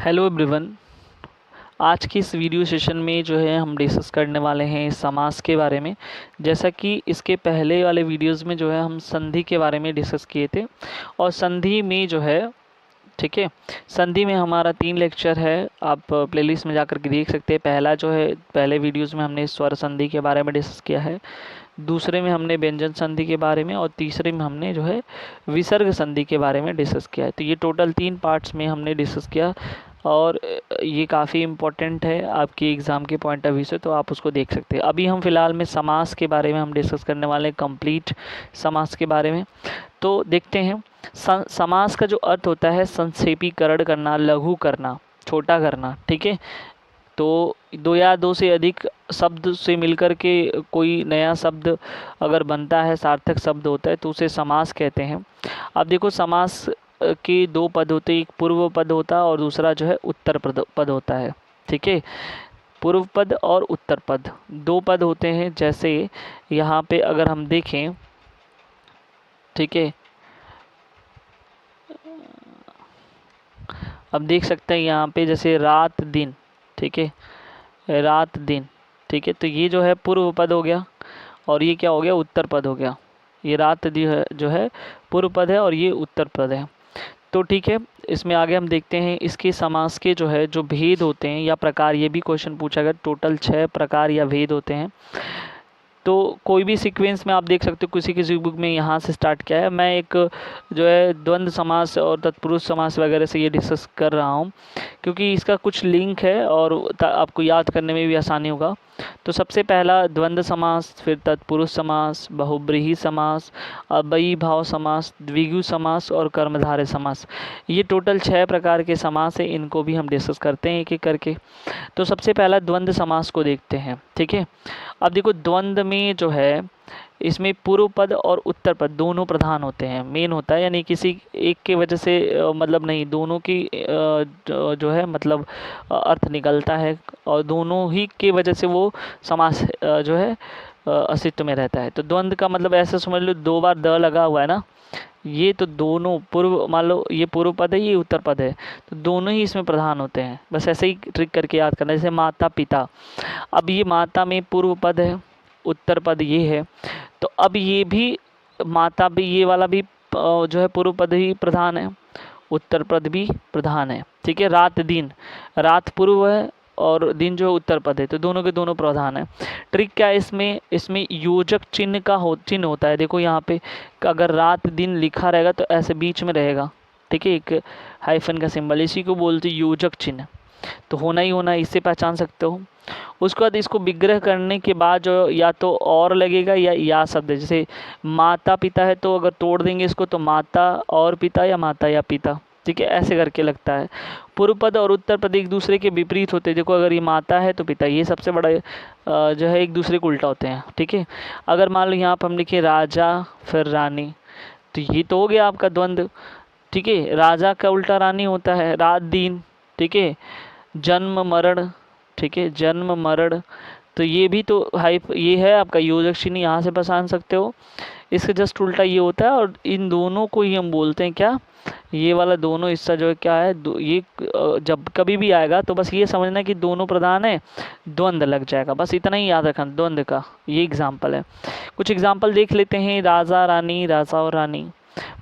Hello everyone. आज की इस वीडियो सेशन में जो है हम डिस्कस करने वाले हैं समास के बारे में। जैसा कि इसके पहले वाले वीडियोस में जो है हम संधि के बारे में डिस्कस किए थे और संधि में जो है ठीक है, संधि में हमारा 3 लेक्चर है। आप प्लेलिस्ट में जाकर के देख सकते हैं। पहला जो है पहले वीडियोस में हमने स्वर संधि के बारे में डिस्कस किया है, दूसरे में हमने व्यंजन संधि के बारे में और तीसरे में हमने जो है विसर्ग संधि के बारे में डिस्कस किया है। तो ये टोटल 3 पार्ट्स में हमने डिस्कस किया और ये काफ़ी इम्पोर्टेंट है आपकी एग्ज़ाम के पॉइंट ऑफ व्यू से, तो आप उसको देख सकते हैं। अभी हम फ़िलहाल में समास के बारे में हम डिस्कस करने वाले हैं, कंप्लीट समास के बारे में। तो देखते हैं समास का जो अर्थ होता है संक्षेपीकरण करना, लघु करना, छोटा करना। ठीक है, तो 2 या 2 से अधिक शब्द से मिलकर के कोई नया शब्द अगर बनता है, सार्थक शब्द होता है, तो उसे समास कहते हैं। अब देखो समास के 2 पद होते हैं, एक पूर्व पद होता है और दूसरा जो है उत्तर पद होता है। ठीक है, पूर्व पद और उत्तर पद 2 पद होते हैं। जैसे यहाँ पे अगर हम देखें, ठीक है, अब देख सकते हैं यहाँ पे जैसे रात दिन, ठीक है, रात दिन, ठीक है, तो ये जो है पूर्व पद हो गया और ये क्या हो गया, उत्तर पद हो गया। ये रात जो है पूर्व पद है और ये उत्तर पद है। तो ठीक है, इसमें आगे हम देखते हैं इसके समास के जो है जो भेद होते हैं या प्रकार, ये भी क्वेश्चन पूछा गया। टोटल 6 प्रकार या भेद होते हैं। तो कोई भी सीक्वेंस में आप देख सकते हो, किसी किसी बुक में यहाँ से स्टार्ट किया है। मैं एक जो है द्वंद्व समास और तत्पुरुष समास वगैरह से ये डिस्कस कर रहा हूँ क्योंकि इसका कुछ लिंक है और आपको याद करने में भी आसानी होगा। तो सबसे पहला द्वंद्व समास, फिर तत्पुरुष समास, बहुब्रीहि समास, अव्ययीभाव समास, द्विगु समास और कर्मधारय समास। ये टोटल 6 प्रकार के समास है, इनको भी हम डिस्कस करते हैं एक एक करके। तो सबसे पहला द्वंद्व समास को देखते हैं। ठीक है, अब देखो द्वंद्व में जो है इसमें पूर्व पद और उत्तर पद दोनों प्रधान होते हैं, मेन होता है, यानी किसी एक के वजह से मतलब नहीं, दोनों की जो है मतलब अर्थ निकलता है और दोनों ही के वजह से वो समास जो है अस्तित्व में रहता है। तो द्वंद्व का मतलब ऐसे समझ लो 2 बार द लगा हुआ है ना, ये तो दोनों पूर्व, मान लो ये पूर्व पद है, ये उत्तर पद है, तो दोनों ही इसमें प्रधान होते हैं। बस ऐसे ही ट्रिक करके याद करना। जैसे माता पिता, अब ये माता में पूर्व पद है, उत्तर पद ये है, तो अब ये भी माता भी, ये वाला भी जो है पूर्व पद ही प्रधान है, उत्तर पद भी प्रधान है। ठीक है, रात दिन, रात पूर्व है और दिन जो है उत्तर पद है, तो दोनों के दोनों प्रधान है। ट्रिक क्या है इसमें, इसमें योजक चिन्ह का चिन्ह होता है। देखो यहाँ पे अगर रात दिन लिखा रहेगा तो ऐसे बीच में रहेगा, ठीक है, एक हाइफन का सिंबल, इसी को बोलते योजक चिन्ह, तो होना ही होना, इससे पहचान सकते हो। उसके बाद इसको विग्रह करने के बाद जो या तो और लगेगा या शब्द है। जैसे माता पिता है तो अगर तोड़ देंगे इसको तो माता और पिता या माता या पिता, ठीक है, ऐसे करके लगता है। पूर्व पद और उत्तर पद एक दूसरे के विपरीत होते हैं। देखो अगर ये माता है तो पिता, ये सबसे बड़ा जो है एक दूसरे को उल्टा होते हैं। ठीक है, अगर मान लो यहाँ पर हम लिखे राजा फिर रानी, तो ये तो हो गया आपका द्वंद्व। ठीक है, राजा का उल्टा रानी होता है, रात दिन, ठीक है, जन्म मरण, ठीक है, जन्म मरण, तो ये भी तो ये है आपका योजक चिन्ह, यहाँ से पहचान सकते हो। इसके जस्ट उल्टा ये होता है और इन दोनों को ही हम बोलते हैं क्या, ये वाला दोनों हिस्सा जो है क्या है, ये जब कभी भी आएगा तो बस ये समझना कि दोनों प्रधान है, द्वंद्व लग जाएगा, बस इतना ही याद रखना द्वंद्व का। ये एग्जाम्पल है। कुछ एग्जाम्पल देख लेते हैं। राजा रानी, राजा और रानी,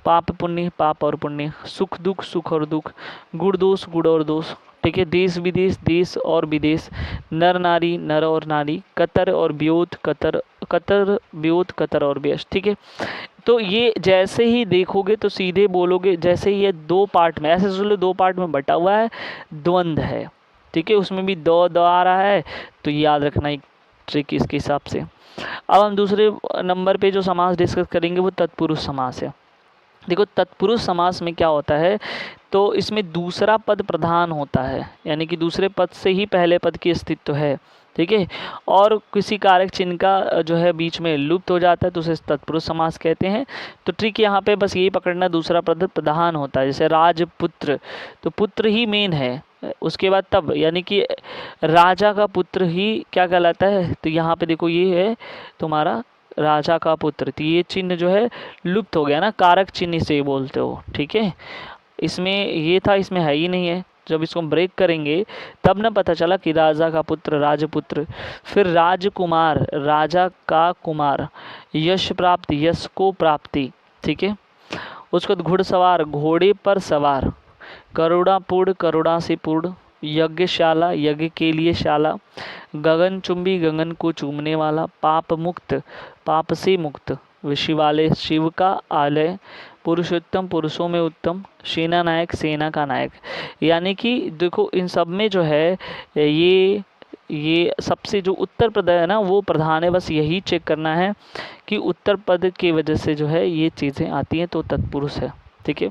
पाप पुण्य, पाप और पुण्य, सुख दुख, सुख और दुख, गुण दोष, गुण और दोष, ठीक है, देश विदेश, देश और विदेश, नर नारी, नर और नारी, कतर और व्योत, कतर, कतर व्योत, कतर और व्यस्त। ठीक है, तो ये जैसे ही देखोगे तो सीधे बोलोगे, जैसे ये 2 पार्ट में, ऐसे सोच लो 2 पार्ट में बटा हुआ है, द्वंद्व है। ठीक है, उसमें भी द आ रहा है, तो ये याद रखना एक ट्रिक इसके हिसाब से। अब हम दूसरे नंबर पे जो समास डिस्कस करेंगे वो तत्पुरुष समास है। देखो तत्पुरुष समास में क्या होता है, तो इसमें दूसरा पद प्रधान होता है, यानी कि दूसरे पद से ही पहले पद की अस्तित्व है। ठीक है, और किसी कारक चिन्ह का जो है बीच में लुप्त हो जाता है तो उसे तत्पुरुष समास कहते हैं। तो ट्रिक यहाँ पे बस यही पकड़ना, दूसरा पद प्रधान होता है। जैसे राजपुत्र, तो पुत्र ही मेन है, उसके बाद तब, यानी कि राजा का पुत्र ही क्या कहलाता है। तो यहाँ पे देखो ये है तुम्हारा राजा का पुत्र, तो ये चिन्ह जो है लुप्त हो गया ना, कारक चिन्ह से बोलते हो। ठीक है, इसमें ये था, इसमें है ही नहीं है, जब इसको ब्रेक करेंगे तब ना पता चला कि राजा का पुत्र राजपुत्र, फिर राजकुमार राजा का कुमार, यश प्राप्ति यश को प्राप्ति, ठीक है। उसके बाद घुड़सवार घोड़े पर सवार, करुणापूर्ण करुणा से पूर्ण, यज्ञशाला यज्ञ के लिए शाला, गगनचुंबी गगन को चूमने वाला, पाप मुक्त पाप से मुक्त, शिवालय शिव का आलय, पुरुषोत्तम पुरुषों में उत्तम, सेना नायक सेना का नायक। यानी कि देखो इन सब में जो है ये सबसे जो उत्तर पद है ना वो प्रधान है। बस यही चेक करना है कि उत्तर पद की वजह से जो है ये चीज़ें आती हैं तो तत्पुरुष है, ठीक है।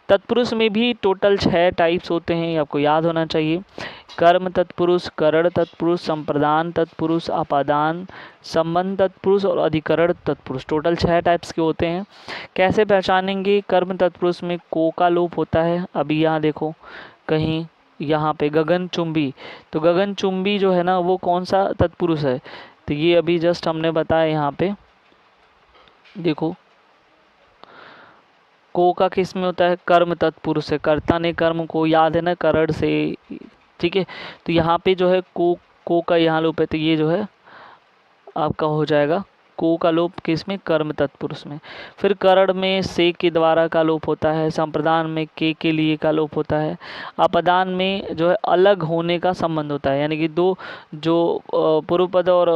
तत्पुरुष में भी टोटल 6 टाइप्स होते हैं, ये आपको याद होना चाहिए। कर्म तत्पुरुष, करण तत्पुरुष, संप्रदान तत्पुरुष, अपादान, संबंध तत्पुरुष और अधिकरण तत्पुरुष। टोटल 6 टाइप्स के होते हैं। कैसे पहचानेंगे? कर्म तत्पुरुष में को का लोप होता है। अभी यहाँ देखो कहीं यहाँ पे गगनचुंबी, तो गगनचुंबी जो है ना वो कौन सा तत्पुरुष है? तो ये अभी जस्ट हमने बताया यहाँ पे देखो को का किस में होता है? कर्म तत्पुरुष है। कर्ता ने कर्म को, याद है ना, करण से, ठीक है। तो यहाँ पे जो है को का यहाँ लोप है, तो ये जो है आपका हो जाएगा को का लोप किस में? कर्म तत्पुरुष में। फिर करण में से के द्वारा का लोप होता है, संप्रदान में के लिए का लोप होता है, अपदान में जो है अलग होने का संबंध होता है, यानी कि दो जो पूर्व पद और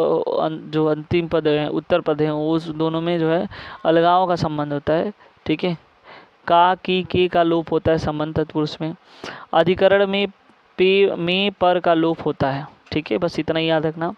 जो अंतिम पद है उत्तर पद हैं उस दोनों में जो है अलगाव का संबंध होता है, ठीक है। का की के का लोप होता है संबंध तत्पुरुष में। अधिकरण में पे में पर का लोप होता है, ठीक है। बस इतना ही याद रखना।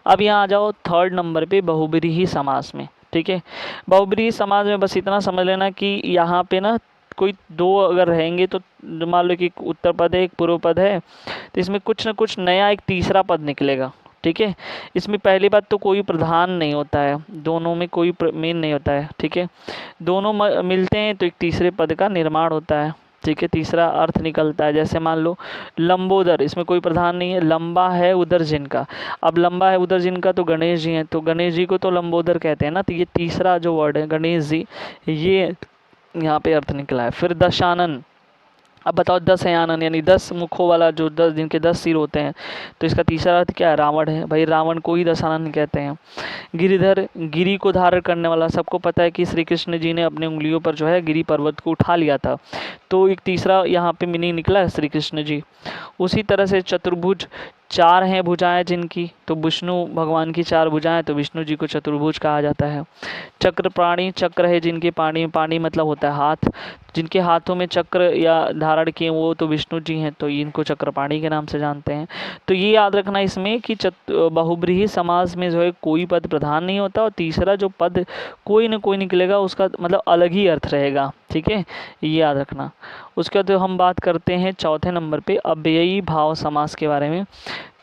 अब यहाँ आ जाओ 3rd नंबर पे बहुब्रीहि समास में, ठीक है। बहुब्रीहि समास में बस इतना समझ लेना कि यहाँ पे ना कोई 2 अगर रहेंगे तो मान लो कि उत्तर पद है एक पूर्व पद है, तो इसमें कुछ ना कुछ नया एक तीसरा पद निकलेगा, ठीक है। इसमें पहली बात तो कोई प्रधान नहीं होता है, दोनों में कोई मेन नहीं होता है, ठीक है। दोनों मिलते हैं तो एक तीसरे पद का निर्माण होता है, ठीक है, तीसरा अर्थ निकलता है। जैसे मान लो लंबोदर, इसमें कोई प्रधान नहीं है, लंबा है उदर जिनका। अब लंबा है उदर जिनका तो गणेश जी हैं, तो गणेश जी को तो लंबोदर कहते हैं ना, तो ये तीसरा जो वर्ड है गणेश जी, ये यहाँ पे अर्थ निकला है। फिर दशानन, अब बताओ 10 है आनन, यानी 10 मुखों वाला, जो 10 जिनके 10 सिर होते हैं, तो इसका तीसरा अर्थ क्या है? रावण है। भाई रावण को ही दशानन कहते हैं। गिरिधर, गिरी को धारण करने वाला। सबको पता है कि श्री कृष्ण जी ने अपने उंगलियों पर जो है गिरी पर्वत को उठा लिया था, तो एक तीसरा यहाँ पे मीनिंग निकला है श्री कृष्ण जी। उसी तरह से चतुर्भुज, 4 हैं भुजाएं जिनकी, तो विष्णु भगवान की 4 भुजाएं, तो विष्णु जी को चतुर्भुज कहा जाता है। चक्र प्राणी, चक्र है जिनके, पाणी पाणी मतलब होता है हाथ, जिनके हाथों में चक्र या धारण किए वो तो विष्णु जी हैं, तो इनको चक्रपाणी के नाम से जानते हैं। तो ये याद रखना इसमें कि बहुब्रीहि समास में जो है कोई पद प्रधान नहीं होता, और तीसरा जो पद कोई न कोई निकलेगा उसका मतलब अलग ही अर्थ रहेगा, ठीक है, ये याद रखना। उसके बाद हम बात करते हैं 4थे नंबर पे अव्ययी भाव समास के बारे में।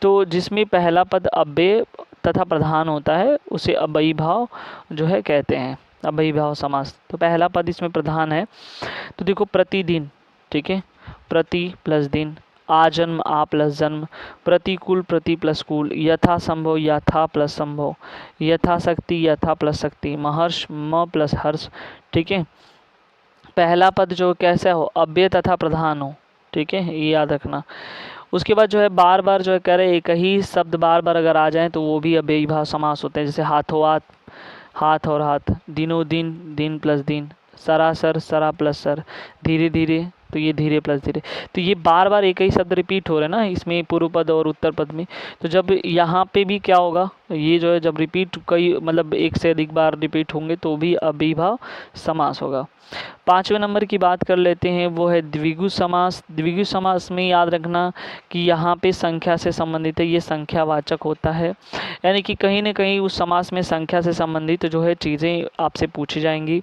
तो जिसमें पहला पद अव्यय तथा प्रधान होता है उसे अव्ययी भाव जो है कहते हैं, अव्ययी भाव समास। तो पहला पद इसमें प्रधान है, तो देखो प्रतिदिन, ठीक है, प्रति प्लस दिन, आजन्म आ प्लस जन्म, प्रतिकूल प्रति प्लस कूल, यथा संभव यथा प्लस संभव, यथा शक्ति यथा प्लस शक्ति, महर्ष म प्लस हर्ष, ठीक है। पहला पद जो कैसा हो? अव्यय तथा प्रधान हो, ठीक है, ये याद रखना। उसके बाद जो है बार बार जो है कह रहे एक ही शब्द बार बार अगर आ जाए तो वो भी अव्ययी भाव समास होते हैं। जैसे हाथों हाथ, हाथ और हाथ, दिनों दिन, दिन प्लस दिन, सरासर सरा प्लस सर, धीरे धीरे, तो ये धीरे प्लस धीरे। तो ये बार बार एक ही शब्द रिपीट हो रहे हैं ना इसमें पूर्व पद और उत्तर पद में। तो जब यहाँ पे भी क्या होगा, ये जो है जब रिपीट कई मतलब एक से अधिक बार रिपीट होंगे तो भी अव्ययी भाव समास होगा। 5वें नंबर की बात कर लेते हैं, वो है द्विगु समास। द्विगु समास में याद रखना कि यहाँ पे संख्या से संबंधित है, ये संख्यावाचक होता है, यानी कि कहीं ना कहीं उस समास में संख्या से संबंधित जो है चीज़ें आपसे पूछी जाएंगी,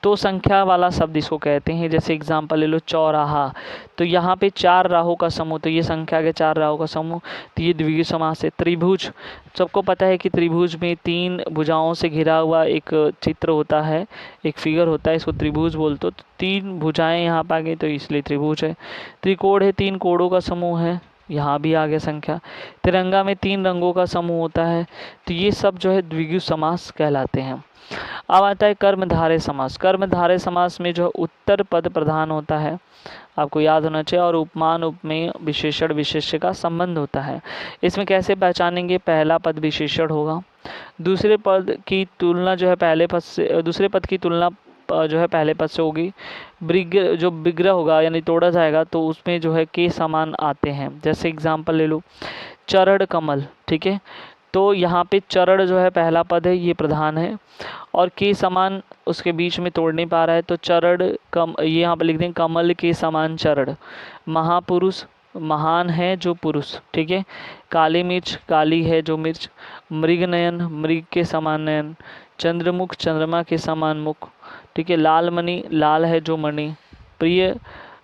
तो संख्या वाला शब्द इसको कहते हैं। जैसे एग्जांपल ले लो चौराहा, तो यहाँ पे 4 राहों का समूह, तो ये संख्या के 4 राहों का समूह, तो ये द्विगु समास है। त्रिभुज, सबको पता है कि त्रिभुज में 3 भुजाओं से घिरा हुआ एक चित्र होता है, एक फिगर होता है, इसको त्रिभुज बोलते हो। तो 3 भुजाएं यहाँ पर आ गई तो इसलिए त्रिभुज है। त्रिकोण है, 3 कोणों का समूह है, यहाँ भी आ गया संख्या। तिरंगा में 3 रंगों का समूह होता है, तो ये सब जो है द्विगु समास कहलाते हैं। अब आता है कर्मधारय समास। कर्मधारय समास में जो है उत्तर पद प्रधान होता है, आपको याद होना चाहिए, और उपमान उपमेय विशेषण विशेष्य का संबंध होता है। इसमें कैसे पहचानेंगे? पहला पद विशेषण होगा, दूसरे पद की तुलना जो है पहले पद से, दूसरे पद की तुलना जो है पहले पद से होगी। जो विग्रह होगा यानी तोड़ा जाएगा तो उसमें जो है के समान आते हैं। जैसे एग्जाम्पल ले लो, चरण कमल, ठीक है, तो यहाँ पे चरण जो है पहला पद है, ये प्रधान है, और के समान उसके बीच में तोड़ नहीं पा रहा है, तो चरण ये यहाँ पे लिख दें कमल के समान चरण। महापुरुष, महान है जो पुरुष, ठीक है। काली मिर्च, काली है जो मिर्च। मृग नयन, मृग के समान नयन। चंद्रमुख, चंद्रमा के समान मुख, ठीक है। लाल मणि, लाल है जो मणि। प्रिय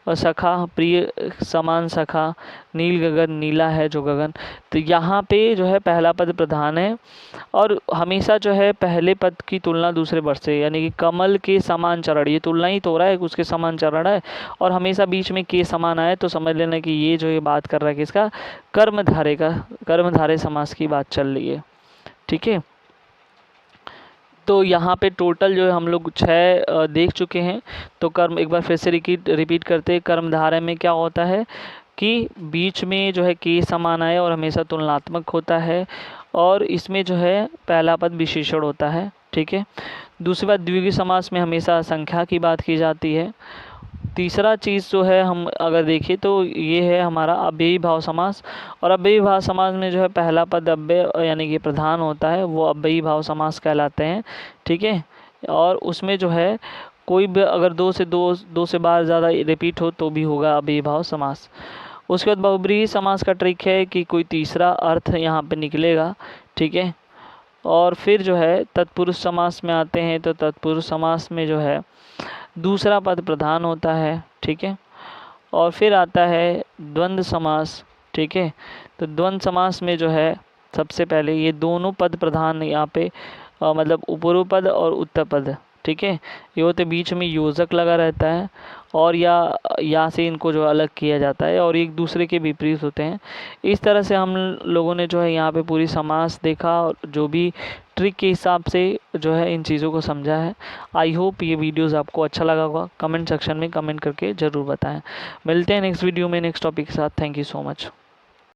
सखा, प्रिय समान सखा। नील गगन, नीला है जो गगन। तो यहाँ पे जो है पहला पद प्रधान है, और हमेशा जो है पहले पद की तुलना दूसरे पद से, यानी कि कमल के समान चरण, ये तुलना ही तो हो रहा है, उसके समान चरण है, और हमेशा बीच में के समान आए, तो समझ लेना कि ये जो ये बात कर रहा है किसका? कर्मधारय का, कर्मधारय समास की बात चल रही है, ठीक है। तो यहाँ पे टोटल जो है हम लोग 6 देख चुके हैं। तो कर्म एक बार फिर से रिपीट करते हैं। कर्मधारय में क्या होता है कि बीच में जो है के समान आए और हमेशा तुलनात्मक होता है, और इसमें जो है पहला पद विशेषण होता है, ठीक है। दूसरी बात, द्विगु समास में हमेशा संख्या की बात की जाती है। तीसरा चीज़ जो है हम अगर देखें तो ये है हमारा अव्ययी भाव समास, और अव्ययी भाव समास में जो है पहला पद अव्यय यानी कि प्रधान होता है, वो अव्ययी भाव समास कहलाते हैं, ठीक है। और उसमें जो है कोई भी अगर दो से बार ज़्यादा रिपीट हो तो भी होगा अव्ययी भाव समास। उसके बाद बहुब्रीहि समास का ट्रिक है कि कोई तीसरा अर्थ यहाँ पे निकलेगा, ठीक है। और फिर जो है तत्पुरुष समास में आते हैं, तो तत्पुरुष समास में जो है दूसरा पद प्रधान होता है, ठीक है। और फिर आता है द्वंद्व समास, ठीक है। तो द्वंद्व समास में जो है सबसे पहले ये दोनों पद प्रधान यहाँ पे मतलब पूर्व पद और उत्तर पद, ठीक है, ये होते बीच में योजक लगा रहता है, और या से इनको जो अलग किया जाता है, और एक दूसरे के विपरीत होते हैं। इस तरह से हम लोगों ने जो है यहाँ पे पूरी समास देखा, और जो भी ट्रिक के हिसाब से जो है इन चीज़ों को समझा है। आई होप ये वीडियोज़ आपको अच्छा लगा होगा। कमेंट सेक्शन में कमेंट करके ज़रूर बताएं। मिलते हैं नेक्स्ट वीडियो में नेक्स्ट टॉपिक के साथ। Thank you so much.